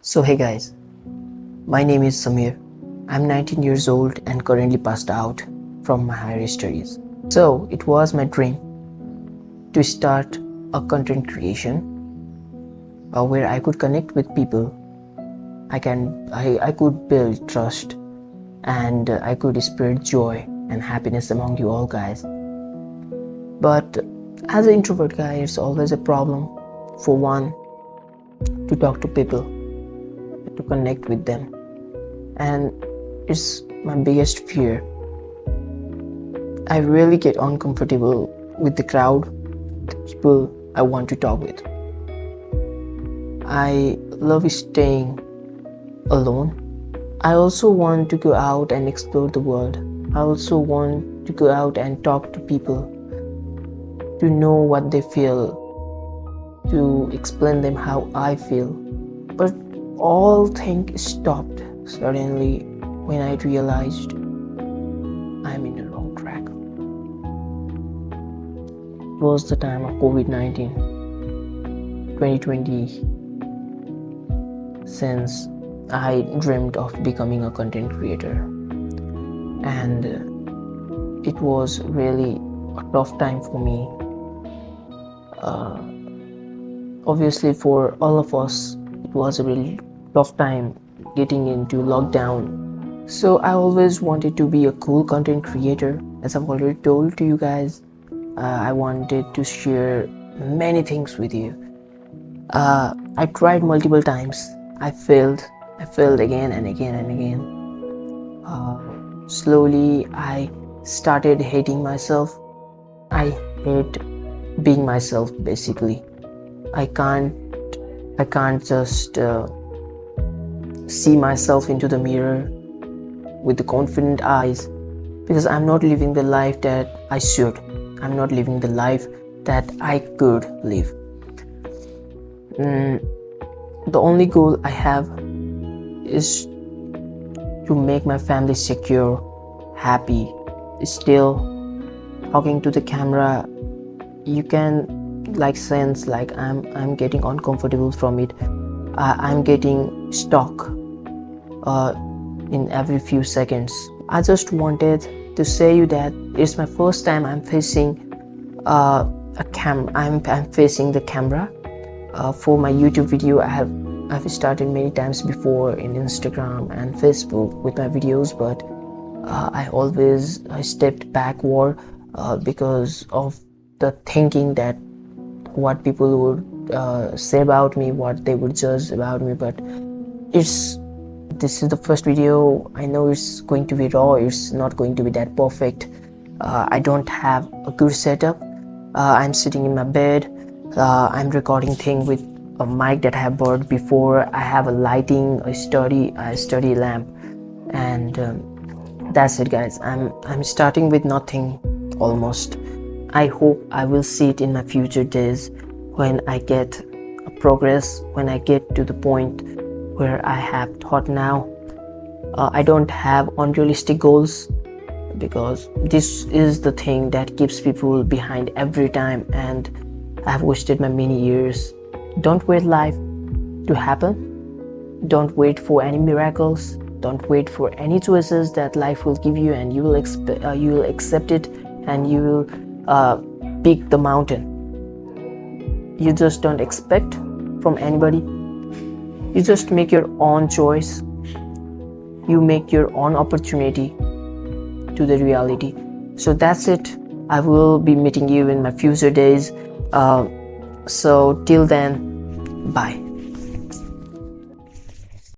So hey guys, my name is Samir. I'm 19 years old and currently passed out from my higher studies. So it was my dream to start a content creation where I could connect with people. I could build trust and I could spread joy and happiness among you all guys. But as an introvert guy, it's always a problem for one to talk to people, to connect with them, and it's my biggest fear. I really get uncomfortable with the crowd, the people I want to talk with. I love staying alone. I also want to go out and explore the world. I also want to go out and talk to people, to know what they feel, to explain them how I feel. But all things stopped suddenly when I realized I'm in the wrong track. It was the time of COVID-19, 2020, since I dreamed of becoming a content creator, and it was really a tough time for me. Obviously for all of us, it was a really tough time getting into lockdown. So I always wanted to be a cool content creator. As I've already told to you guys, I wanted to share many things with you. I tried multiple times. I failed again and again and again. Slowly I started hating myself. I hate being myself basically. I can't just see myself into the mirror with the confident eyes, because I'm not living the life that I should. I'm not living the life that I could live. The only goal I have is to make my family secure, happy. Still talking to the camera, you can sense like I'm getting uncomfortable from it. I'm getting stuck in every few seconds. I just wanted to say you that it's my first time I'm facing I'm facing the camera for my YouTube video. I've started many times before in Instagram and Facebook with my videos, but I stepped backward because of the thinking that what people would say about me, what they would judge about me. But this is the first video. I know it's going to be raw, it's not going to be that perfect. I don't have a good setup. I'm sitting in my bed. I'm recording thing with a mic that I have bought before. I have a lighting, a study lamp, and that's it guys. I'm starting with nothing almost. I hope I will see it in my future days when I get a progress, when I get to the point where I have thought now. I don't have unrealistic goals, because this is the thing that keeps people behind every time, and I've wasted my many years. Don't wait life to happen. Don't wait for any miracles. Don't wait for any choices that life will give you, and you will accept it, and you will pick the mountain. You just don't expect from anybody. You just make your own choice. You make your own opportunity to the reality. So that's it. I will be meeting you in my future days. So till then, bye.